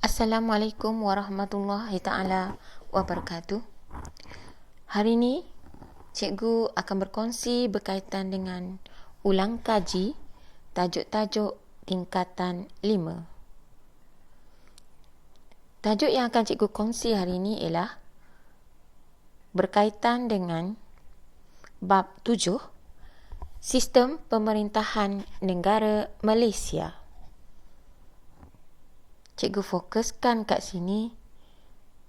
Assalamualaikum warahmatullahi ta'ala wabarakatuh. Hari ini, cikgu akan berkongsi berkaitan dengan ulang kaji tajuk-tajuk tingkatan 5. Tajuk yang akan cikgu kongsi hari ini ialah berkaitan dengan bab 7, Sistem Pemerintahan Negara Malaysia. Cikgu fokuskan kat sini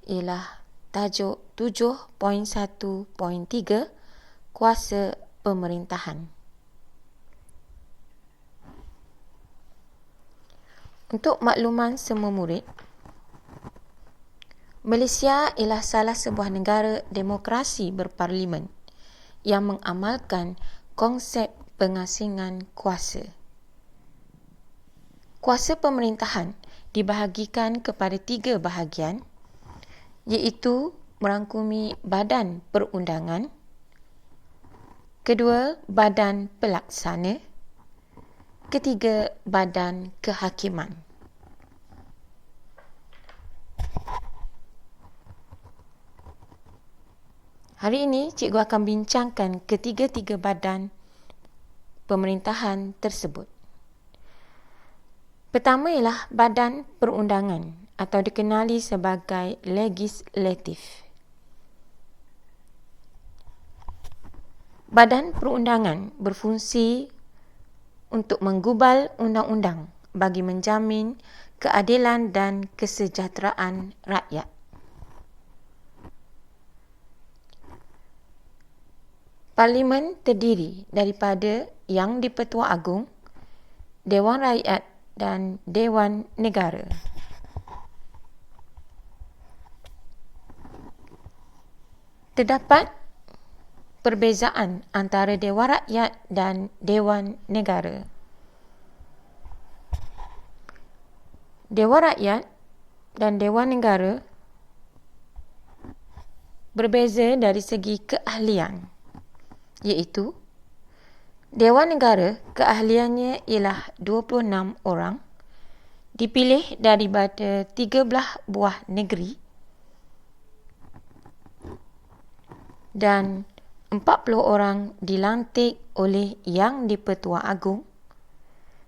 ialah tajuk 7.1.3 Kuasa Pemerintahan. Untuk makluman semua murid, Malaysia ialah salah sebuah negara demokrasi berparlimen yang mengamalkan konsep pengasingan kuasa. Kuasa pemerintahan dibahagikan kepada 3 bahagian, iaitu merangkumi badan perundangan, kedua badan pelaksana, ketiga badan kehakiman. Hari ini cikgu akan bincangkan ketiga-tiga badan pemerintahan tersebut. Pertama ialah badan perundangan atau dikenali sebagai legislatif. Badan perundangan berfungsi untuk menggubal undang-undang bagi menjamin keadilan dan kesejahteraan rakyat. Parlimen terdiri daripada Yang di-Pertua Agong, Dewan Rakyat dan Dewan Negara. Terdapat perbezaan antara Dewan Rakyat dan Dewan Negara. Dewan Rakyat dan Dewan Negara berbeza dari segi keahlian, iaitu Dewan Negara keahliannya ialah 26 orang, dipilih daripada 13 buah negeri dan 40 orang dilantik oleh Yang di-Pertua Agong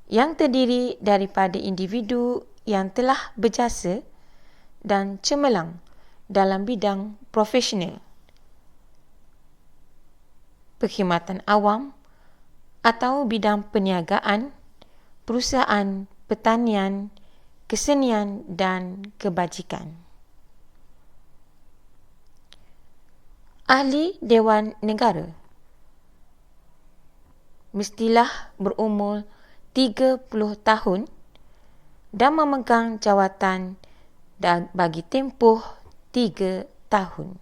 yang terdiri daripada individu yang telah berjasa dan cemerlang dalam bidang profesional, perkhidmatan awam atau bidang perniagaan, perusahaan, pertanian, kesenian dan kebajikan. Ahli Dewan Negara mestilah berumur 30 tahun dan memegang jawatan bagi tempoh 3 tahun.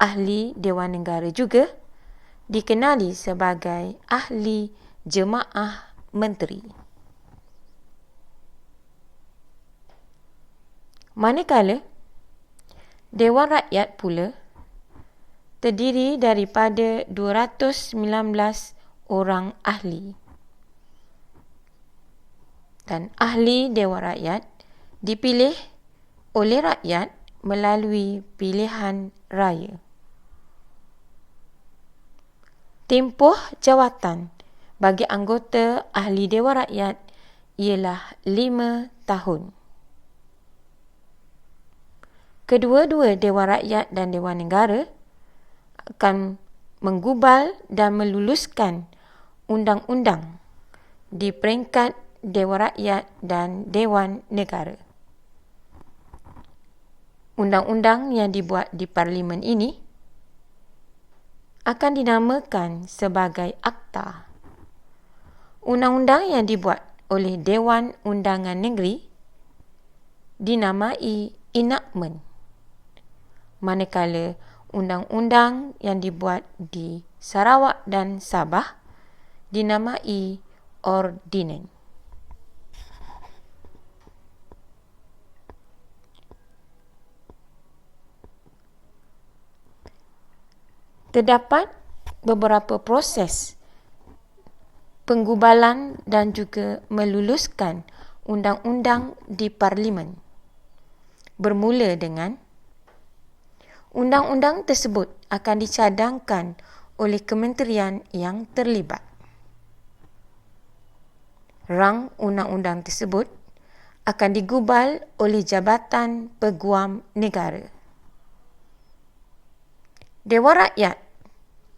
Ahli Dewan Negara juga dikenali sebagai ahli jemaah menteri. Manakala Dewan Rakyat pula terdiri daripada 219 orang ahli. Dan ahli Dewan Rakyat dipilih oleh rakyat melalui pilihan raya. Tempoh jawatan bagi anggota ahli Dewan Rakyat ialah 5 tahun. Kedua-dua Dewan Rakyat dan Dewan Negara akan menggubal dan meluluskan undang-undang di peringkat Dewan Rakyat dan Dewan Negara. Undang-undang yang dibuat di Parlimen ini akan dinamakan sebagai Akta. Undang-undang yang dibuat oleh Dewan Undangan Negeri dinamai Enactment, manakala undang-undang yang dibuat di Sarawak dan Sabah dinamai Ordinance. Terdapat beberapa proses penggubalan dan juga meluluskan undang-undang di Parlimen. Bermula dengan undang-undang tersebut akan dicadangkan oleh kementerian yang terlibat. Rang undang-undang tersebut akan digubal oleh Jabatan Peguam Negara. Dewan Rakyat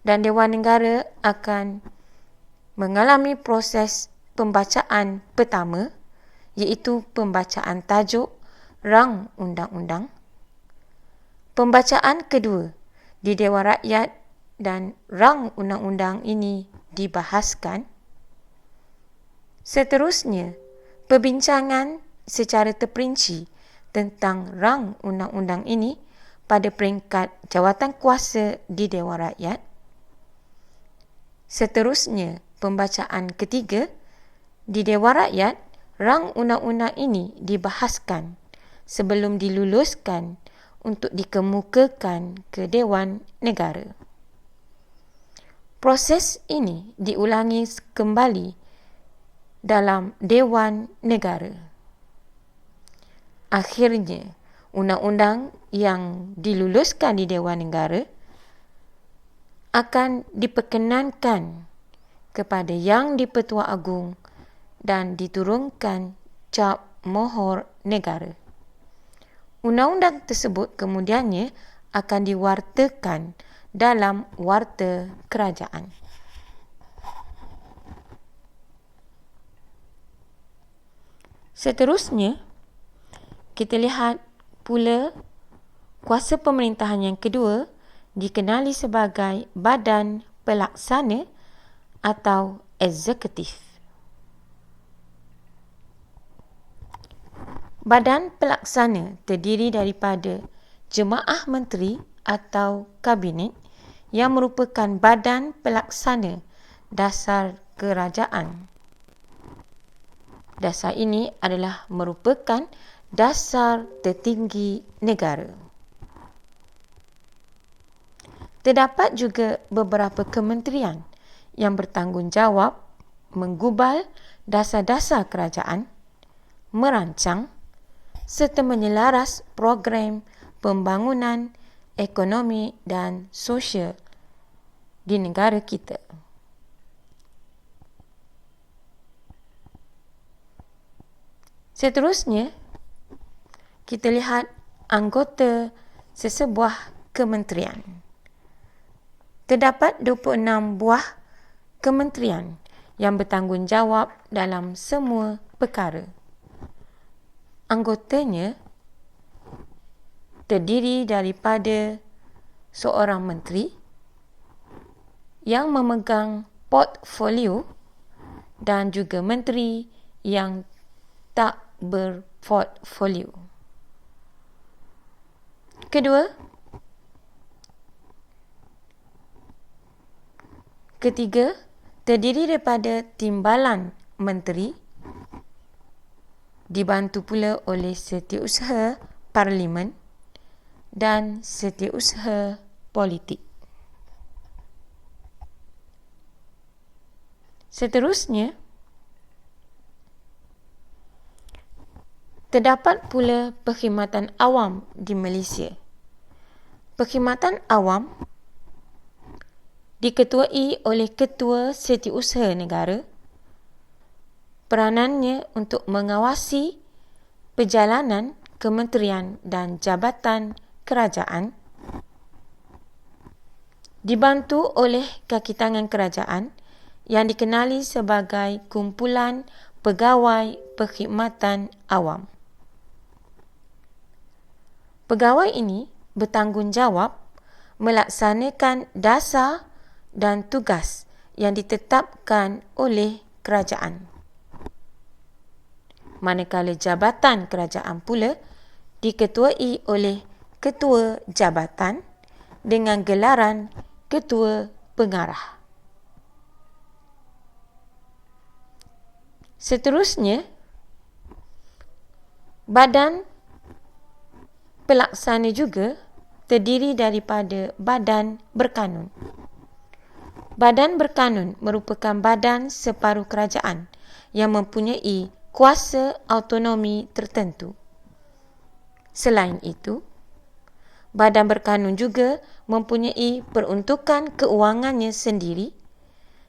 dan Dewan Negara akan mengalami proses pembacaan pertama, iaitu pembacaan tajuk rang undang-undang. Pembacaan kedua di Dewan Rakyat dan rang undang-undang ini dibahaskan. Seterusnya, perbincangan secara terperinci tentang rang undang-undang ini pada peringkat jawatan kuasa di Dewan Rakyat. Seterusnya, pembacaan ketiga di Dewan Rakyat, rang undang-undang ini dibahaskan sebelum diluluskan untuk dikemukakan ke Dewan Negara. Proses ini diulangi kembali dalam Dewan Negara. Akhirnya, undang-undang yang diluluskan di Dewan Negara akan diperkenankan kepada Yang di-Pertua Agong dan diturunkan cap mohor negara. Undang-undang tersebut kemudiannya akan diwartakan dalam warta kerajaan. Seterusnya, kita lihat pula kuasa pemerintahan yang kedua dikenali sebagai Badan Pelaksana atau Eksekutif. Badan Pelaksana terdiri daripada Jemaah Menteri atau Kabinet yang merupakan badan pelaksana dasar kerajaan. Dasar ini adalah merupakan dasar tertinggi negara. Terdapat juga beberapa kementerian yang bertanggungjawab menggubal dasar-dasar kerajaan, merancang serta menyelaras program pembangunan ekonomi dan sosial di negara kita. Seterusnya, kita lihat anggota sesebuah kementerian. Terdapat 26 buah kementerian yang bertanggungjawab dalam semua perkara. Anggotanya terdiri daripada seorang menteri yang memegang portfolio dan juga menteri yang tak berportfolio. Ketiga, terdiri daripada timbalan menteri, dibantu pula oleh setiausaha parlimen dan setiausaha politik. Seterusnya, terdapat pula perkhidmatan awam di Malaysia. Perkhidmatan awam diketuai oleh Ketua Setiausaha Negara. Peranannya untuk mengawasi perjalanan kementerian dan jabatan kerajaan, dibantu oleh kaki tangan kerajaan yang dikenali sebagai Kumpulan Pegawai Perkhidmatan Awam. Pegawai ini bertanggungjawab melaksanakan dasar dan tugas yang ditetapkan oleh kerajaan. Manakala jabatan kerajaan pula diketuai oleh Ketua Jabatan dengan gelaran Ketua Pengarah. Seterusnya, badan pelaksana juga terdiri daripada badan berkanun. Badan berkanun merupakan badan separuh kerajaan yang mempunyai kuasa autonomi tertentu. Selain itu, badan berkanun juga mempunyai peruntukan keuangannya sendiri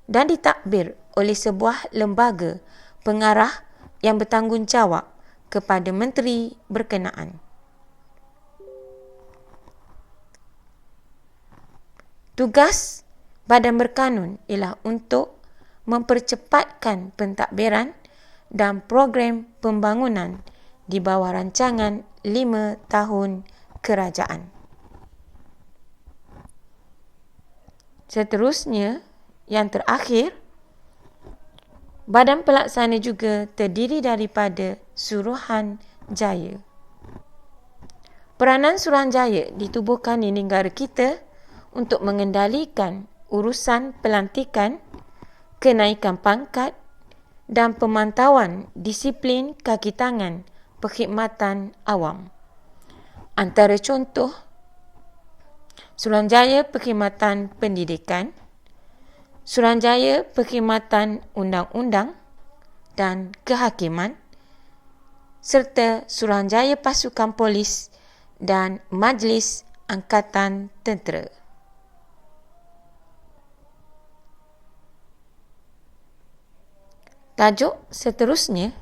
dan ditadbir oleh sebuah lembaga pengarah yang bertanggungjawab kepada menteri berkenaan. Tugas badan berkanun ialah untuk mempercepatkan pentadbiran dan program pembangunan di bawah rancangan 5 tahun kerajaan. Seterusnya, yang terakhir, badan pelaksana juga terdiri daripada Suruhanjaya. Peranan Suruhanjaya ditubuhkan di negara kita untuk mengendalikan urusan pelantikan, kenaikan pangkat dan pemantauan disiplin kaki tangan perkhidmatan awam. Antara contoh, Suruhanjaya Perkhidmatan Pendidikan, Suruhanjaya Perkhidmatan Undang-Undang dan Kehakiman, serta Suruhanjaya Pasukan Polis dan Majlis Angkatan Tentera. Tajuk seterusnya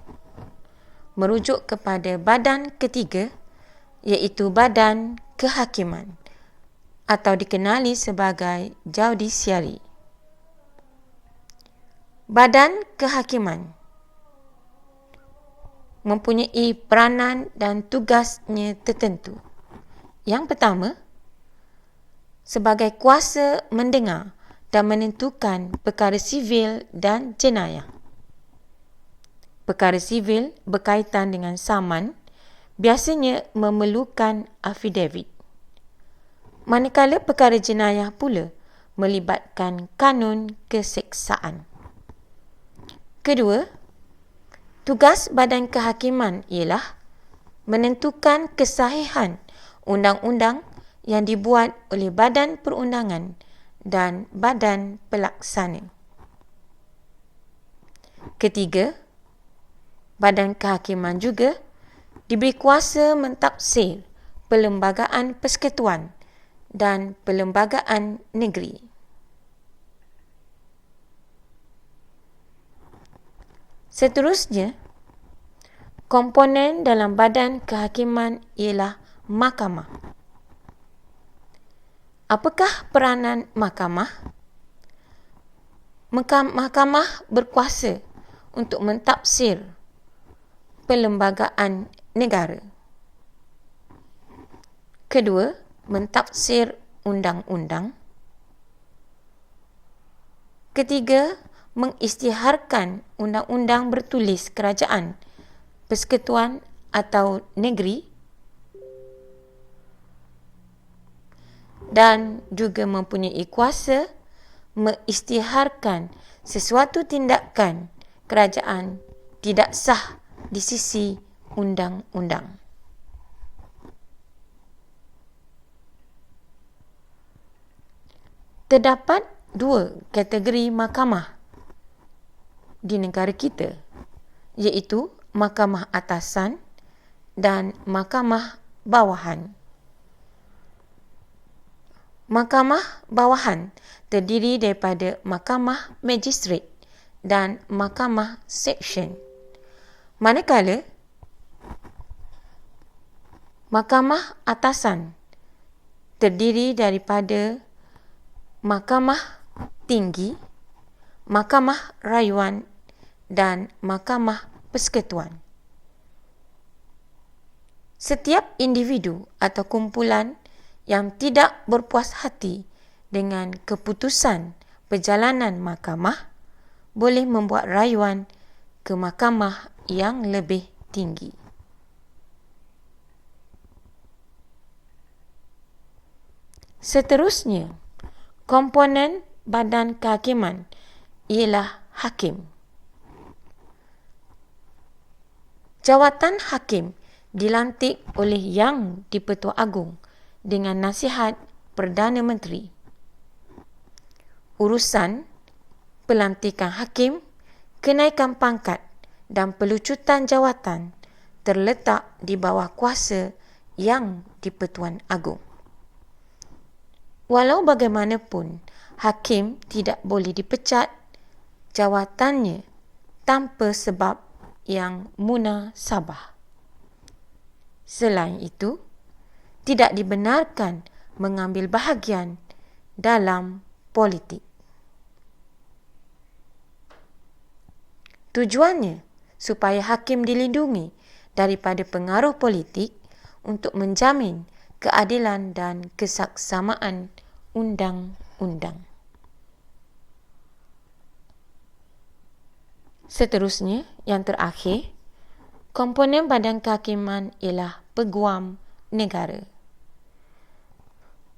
merujuk kepada badan ketiga, iaitu Badan Kehakiman atau dikenali sebagai Judiciary. Badan Kehakiman mempunyai peranan dan tugasnya tertentu. Yang pertama, sebagai kuasa mendengar dan menentukan perkara sivil dan jenayah. Perkara sivil berkaitan dengan saman biasanya memerlukan affidavit. Manakala perkara jenayah pula melibatkan kanun keseksaan. Kedua, tugas Badan Kehakiman ialah menentukan kesahihan undang-undang yang dibuat oleh Badan Perundangan dan Badan Pelaksana. Ketiga, Badan Kehakiman juga diberi kuasa mentafsir perlembagaan persekutuan dan perlembagaan negeri. Seterusnya, komponen dalam Badan Kehakiman ialah mahkamah. Apakah peranan mahkamah? Mahkamah berkuasa untuk mentafsir perlembagaan negara. Kedua, mentafsir undang-undang. Ketiga, mengisytiharkan undang-undang bertulis kerajaan, persekutuan atau negeri, dan juga mempunyai kuasa mengisytiharkan sesuatu tindakan kerajaan tidak sah di sisi undang-undang. Terdapat dua kategori mahkamah di negara kita, iaitu mahkamah atasan dan mahkamah bawahan. Mahkamah bawahan terdiri daripada mahkamah magistrate dan mahkamah seksyen. Manakala mahkamah atasan terdiri daripada mahkamah tinggi, mahkamah rayuan dan mahkamah persekutuan. Setiap individu atau kumpulan yang tidak berpuas hati dengan keputusan perjalanan mahkamah boleh membuat rayuan ke mahkamah yang lebih tinggi. Seterusnya, komponen Badan Kehakiman ialah hakim. Jawatan hakim dilantik oleh Yang di-Pertua Agong dengan nasihat Perdana Menteri. Urusan pelantikan hakim, kenaikan pangkat dan pelucutan jawatan terletak di bawah kuasa Yang di-Pertuan Agong. Walau bagaimanapun, hakim tidak boleh dipecat jawatannya tanpa sebab yang munasabah. Selain itu, tidak dibenarkan mengambil bahagian dalam politik. Tujuannya supaya hakim dilindungi daripada pengaruh politik untuk menjamin keadilan dan kesaksamaan undang-undang. Seterusnya, yang terakhir, komponen badan kehakiman ialah Peguam Negara.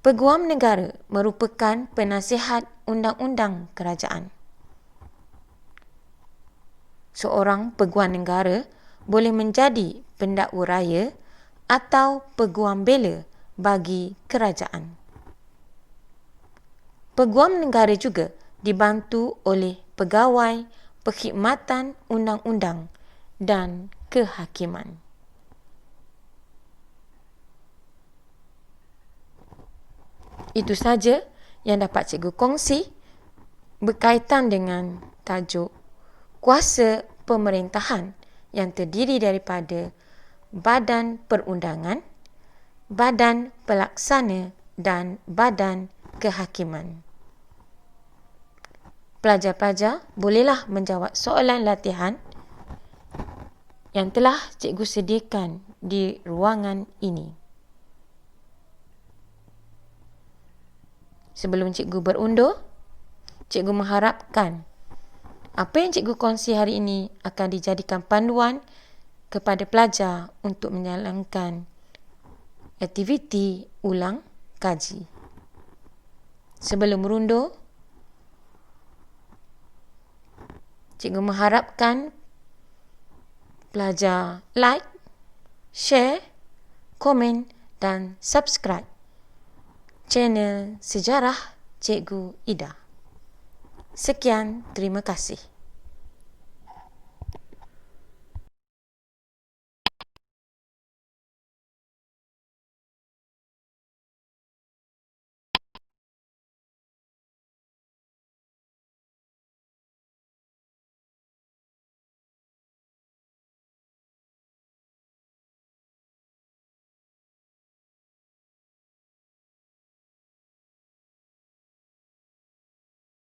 Peguam Negara merupakan penasihat undang-undang kerajaan. Seorang peguam negara boleh menjadi pendakwa raya atau peguam bela bagi kerajaan. Peguam negara juga dibantu oleh pegawai perkhidmatan undang-undang dan kehakiman. Itu saja yang dapat cikgu kongsi berkaitan dengan tajuk kuasa pemerintahan yang terdiri daripada Badan Perundangan, Badan Pelaksana dan Badan Kehakiman. Pelajar-pelajar bolehlah menjawab soalan latihan yang telah cikgu sediakan di ruangan ini. Sebelum cikgu berundur, cikgu mengharapkan apa yang cikgu kongsi hari ini akan dijadikan panduan kepada pelajar untuk menjalankan aktiviti ulang kaji. Sebelum merundur, cikgu mengharapkan pelajar like, share, komen dan subscribe channel Sejarah Cikgu Ida. Sekian, terima kasih.